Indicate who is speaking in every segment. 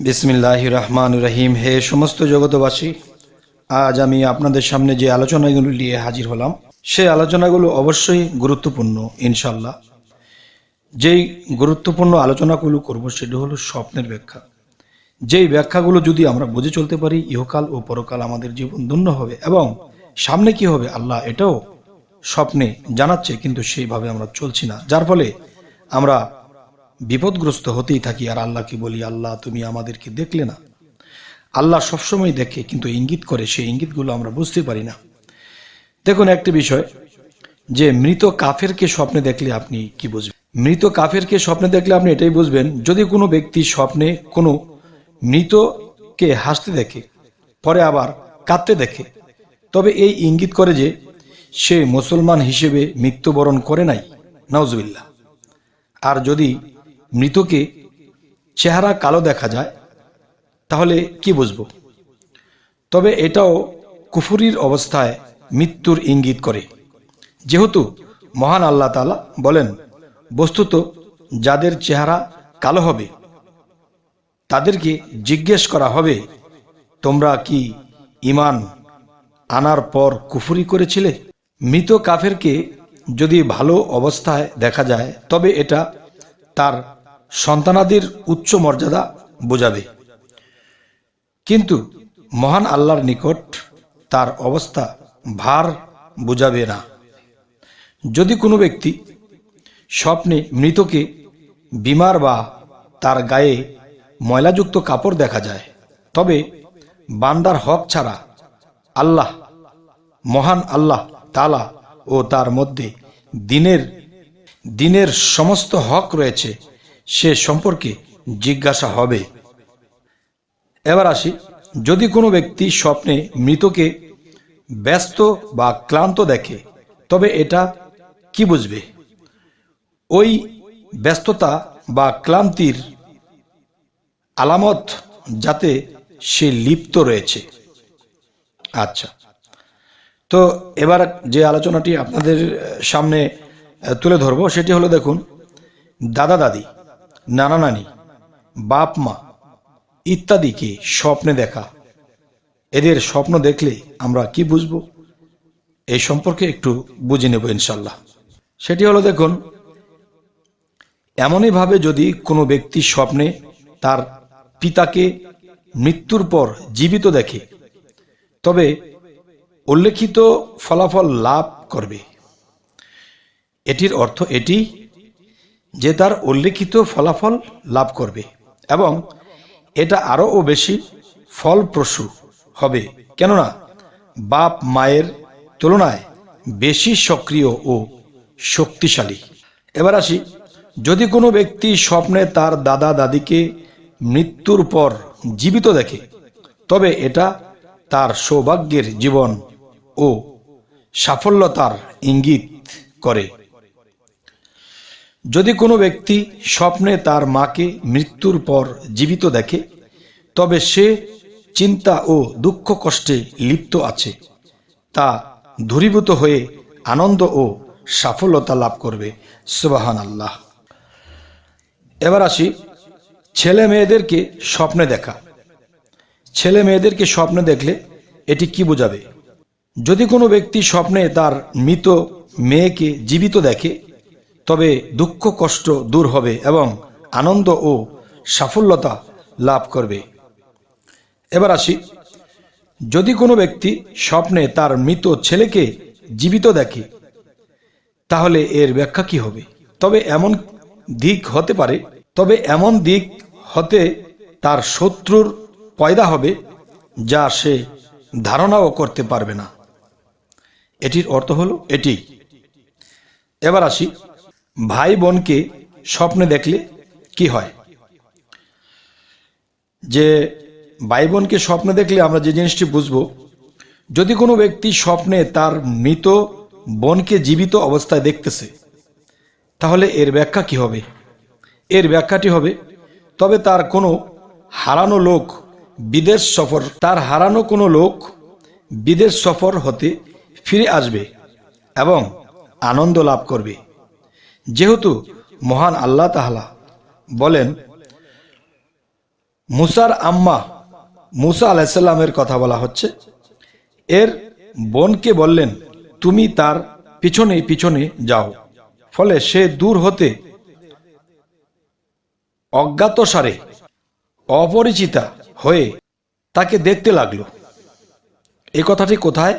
Speaker 1: বিসমিল্লাহির রহমানির রহিম। হে সমস্ত জগতবাসী, আজ আমি আপনাদের সামনে যে আলোচনাগুলো নিয়ে হাজির হলাম, সেই আলোচনাগুলো অবশ্যই গুরুত্বপূর্ণ। ইনশাল্লাহ যেই গুরুত্বপূর্ণ আলোচনাগুলো করব সেটা হলো স্বপ্নের ব্যাখ্যা। যেই ব্যাখ্যাগুলো যদি আমরা বুঝে চলতে পারি, ইহকাল ও পরকাল আমাদের জীবন ধন্য হবে এবং সামনে কি হবে আল্লাহ এটাও স্বপ্নে জানাচ্ছে, কিন্তু সেইভাবে আমরা চলছি না, যার ফলে আমরা বিপদগ্রস্ত হতেই থাকি। আর আল্লাহকে বলি, আল্লাহ তুমি আমাদেরকে দেখলে না। আল্লাহ সবসময় দেখে, কিন্তু ইঙ্গিত করে, সেই ইঙ্গিতগুলো আমরা বুঝতে পারি না। দেখুন একটা বিষয়, যে মৃত কাফেরকে স্বপ্নে দেখলে আপনি কি বুঝবেন? মৃত কাফেরকে স্বপ্নে দেখলে আপনি এটাই বুঝবেন, যদি কোনো ব্যক্তি স্বপ্নে কোনো মৃতকে হাসতে দেখে, পরে আবার কাঁদতে দেখে, তবে এই ইঙ্গিত করে যে সে মুসলমান হিসেবে মৃত্যুবরণ করে নাই, নাউজুবিল্লাহ। আর যদি মৃতকে চেহারা কালো দেখা যায়, তাহলে কি বুঝবো? তবে এটাও কুফরির অবস্থায় মৃত্যুর ইঙ্গিত করে, যেহেতু মহান আল্লাহ তাআলা বলেন, বস্তুত যাদের চেহারা কালো হবে তাদেরকে জিজ্ঞেস করা হবে, তোমরা কি ঈমান আনার পর কুফরি করেছিলে? মৃত কাফেরকে যদি ভালো অবস্থায় দেখা যায়, তবে এটা তার সন্তানাদির উচ্চ মর্যাদা বোঝাবে, কিন্তু মহান আল্লাহর নিকট তার অবস্থা ভার বোঝাবে না। যদি কোনো ব্যক্তি স্বপ্নে মৃতকে বিমার বা তার গায়ে ময়লাযুক্ত কাপড় দেখা যায়, তবে বান্দার হক ছাড়া আল্লাহ, মহান আল্লাহ তাআলা ও তার মধ্যে দিনের সমস্ত হক রয়েছে, সে সম্পর্কে জিজ্ঞাসা হবে। এবার আসি, যদি কোনো ব্যক্তি স্বপ্নে মৃতকে ব্যস্ত বা ক্লান্ত দেখে, তবে এটা কি বুঝবে? ওই ব্যস্ততা বা ক্লান্তির আলামত যাতে সে লিপ্ত রয়েছে। আচ্ছা, তো এবার যে আলোচনাটি আপনাদের সামনে তুলে ধরবো সেটি হলো, দেখুন, দাদা দাদি, নানা নানি, বাপ মা ইত্যাদিকে স্বপ্নে দেখা, এদের স্বপ্ন দেখলে আমরা কি বুঝবো এই সম্পর্কে একটু বুঝে নেব ইনশাল্লাহ। সেটি হলো, দেখুন, এমনইভাবে যদি কোনো ব্যক্তি স্বপ্নে তার পিতাকে মৃত্যুর পর জীবিত দেখে, তবে উল্লেখিত ফলাফল লাভ করবে। এটির অর্থ এটি যে তার উল্লেখিত ফলাফল লাভ করবে এবং এটা আরও বেশি ফলপ্রসূ হবে, কেননা বাপ মায়ের তুলনায় বেশি সক্রিয় ও শক্তিশালী। এবার আসি, যদি কোনো ব্যক্তি স্বপ্নে তার দাদা দাদিকে মৃত্যুর পর জীবিত দেখে, তবে এটা তার সৌভাগ্যের জীবন ও সাফল্যতার ইঙ্গিত করে। যদি কোনো ব্যক্তি স্বপ্নে তার মাকে মৃত্যুর পর জীবিত দেখে, তবে সে চিন্তা ও দুঃখ কষ্টে লিপ্ত আছে, তা দূরীভূত হয়ে আনন্দ ও সাফল্যতা লাভ করবে। সুবহানাল্লাহ। এবার আসি, ছেলে মেয়েদেরকে স্বপ্নে দেখা। ছেলে মেয়েদেরকে স্বপ্নে দেখলে এটি কি বোঝাবে? যদি কোনো ব্যক্তি স্বপ্নে তার মৃত মেয়েকে জীবিত দেখে, তবে দুঃখ কষ্ট দূর হবে এবং আনন্দ ও সাফল্যতা লাভ করবে। এবার আসি, যদি কোনো ব্যক্তি স্বপ্নে তার মৃত ছেলেকে জীবিত দেখে, তাহলে এর ব্যাখ্যা কি হবে? তবে এমন দিক হতে তার শত্রুর পয়দা হবে, যা সে ধারণাও করতে পারবে না। এটির অর্থ হলো এটি। এবার আসি, ভাই বোনকে স্বপ্নে দেখলে কি হয়? যে ভাই বোনকে স্বপ্নে দেখলে আমরা যে জিনিসটি বুঝবো, যদি কোনো ব্যক্তি স্বপ্নে তার মৃত বোনকে জীবিত অবস্থায় দেখতেছে, তাহলে এর ব্যাখ্যা কি হবে? এর ব্যাখ্যাটি হবে, তবে তার কোনো হারানো লোক বিদেশ সফর হতে ফিরে আসবে এবং আনন্দ লাভ করবে, যেহেতু মহান আল্লাহ তাআলা বলেন, মুসার আম্মা মুসা আলাইসাল্লামের কথা বলা হচ্ছে। এর বোনকে বললেন, তুমি তার পিছনে পিছনে যাও। ফলে সে দূর হতে অজ্ঞাতসারে অপরিচিতা হয়ে তাকে দেখতে লাগলো। এই কথাটি কোথায়?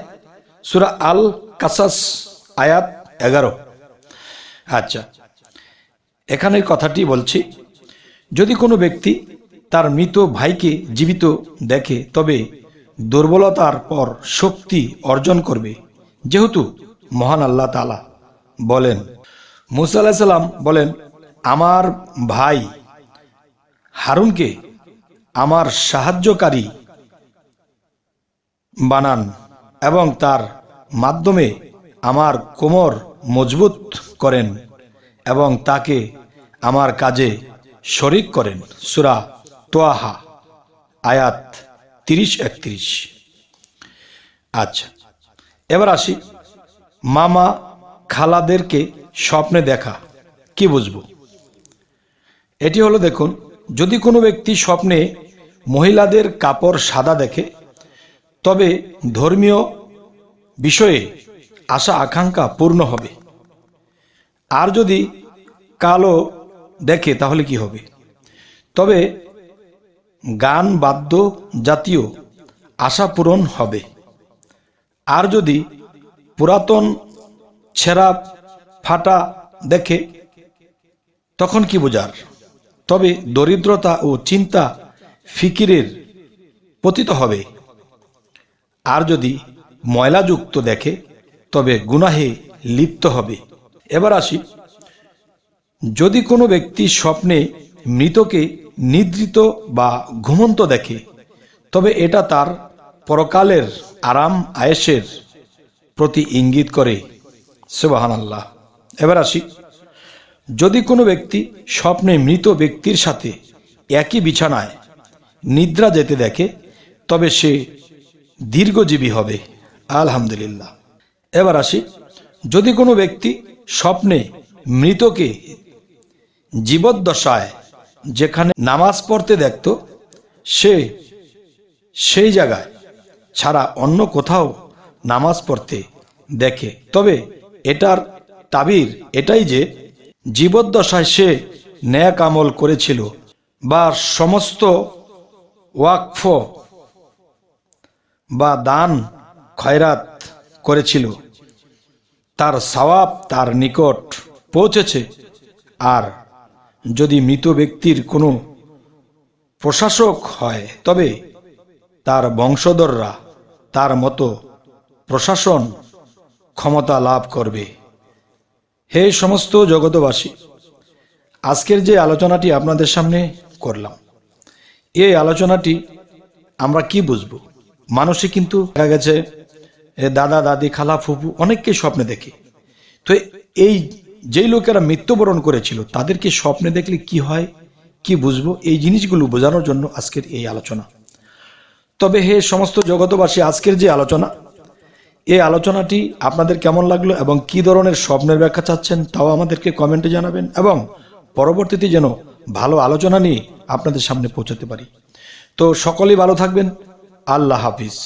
Speaker 1: সূরা আল কাসাস আয়াত 11। আচ্ছা, এখানের কথাটি বলছি, যদি কোনো ব্যক্তি তার মৃত ভাইকে জীবিত দেখে তবে দুর্বলতার পর শক্তি অর্জন করবে, যেহেতু মহান আল্লাহ তাআলা বলেন, মুসা আলাইহিস সালাম বলেন, আমার ভাই হারুনকে আমার সাহায্যকারী বানান এবং তার মাধ্যমে আমার কোমর মজবুত করেন এবং তাকে আমার কাজে শরিক করেন। সূরা তোয়াহা আয়াত 30-31। আচ্ছা, এবার আসি, মামা খালাদেরকে স্বপ্নে দেখা কি বুঝবো? এটি হলো, দেখুন, যদি কোনো ব্যক্তি স্বপ্নে মহিলাদের কাপড় সাদা দেখে তবে ধর্মীয় বিষয়ে আশা আকাঙ্ক্ষা পূর্ণ হবে। আর যদি কালো দেখে তাহলে কি হবে? তবে গান বাদ্য জাতীয় আশা পূরণ হবে। আর যদি পুরাতন ছেঁড়া ফাটা দেখে তখন কি বোঝার? তবে দরিদ্রতা ও চিন্তা ফিকিরের পতিত হবে। আর যদি ময়লাযুক্ত দেখে তবে গুনাহে লিপ্ত হবে। এবার আসি, যদি কোনো ব্যক্তি স্বপ্নে মৃতকে নিদ্রিত বা ঘুমন্ত দেখে তবে এটা তার পরকালের আরাম আয়েশের প্রতি ইঙ্গিত করে। সুবহানাল্লাহ। এবার আসি, যদি কোনো ব্যক্তি স্বপ্নে মৃত ব্যক্তির সাথে একই বিছানায় নিদ্রা যেতে দেখে তবে সে দীর্ঘজীবী হবে। আলহামদুলিল্লাহ। এবার আসি, যদি কোনো ব্যক্তি স্বপ্নে মৃতকে জীবদ্দশায় যেখানে নামাজ পড়তে দেখত সে সেই জায়গায় ছাড়া অন্য কোথাও নামাজ পড়তে দেখে তবে এটার তাবির এটাই যে জীবদ্দশায় সে নেক আমল করেছিল বা সমস্ত ওয়াকফ বা দান খয়রাত করেছিল, তার সওয়াব তার নিকট পৌঁছেছে। আর যদি মৃত ব্যক্তির কোনো প্রশাসক হয় তবে তার বংশধররা তার মতো প্রশাসন ক্ষমতা লাভ করবে। হে সমস্ত জগতবাসী, আজকের যে আলোচনাটি আপনাদের সামনে করলাম, এই আলোচনাটি আমরা কি বুঝবো? মানুষে কিন্তু দেখা গেছে দাদা দাদি খালা ফুফু অনেককে স্বপ্নে দেখে। তো এই যেই লোকেরা মৃত্যুবরণ করেছিল তাদেরকে স্বপ্নে দেখলে কি হয়, কি বুঝবো, এই জিনিসগুলো বোঝানোর জন্য আজকের এই আলোচনা। তবে হে সমস্ত জগতবাসী, আজকের যে আলোচনা, এই আলোচনাটি আপনাদের কেমন লাগলো এবং কি ধরনের স্বপ্নের ব্যাখ্যা চাচ্ছেন তাও আমাদেরকে কমেন্টে জানাবেন এবং পরবর্তীতে যেন ভালো আলোচনা নিয়ে আপনাদের সামনে পৌঁছাতে পারি। তো সকলেই ভালো থাকবেন। আল্লাহ হাফিজ।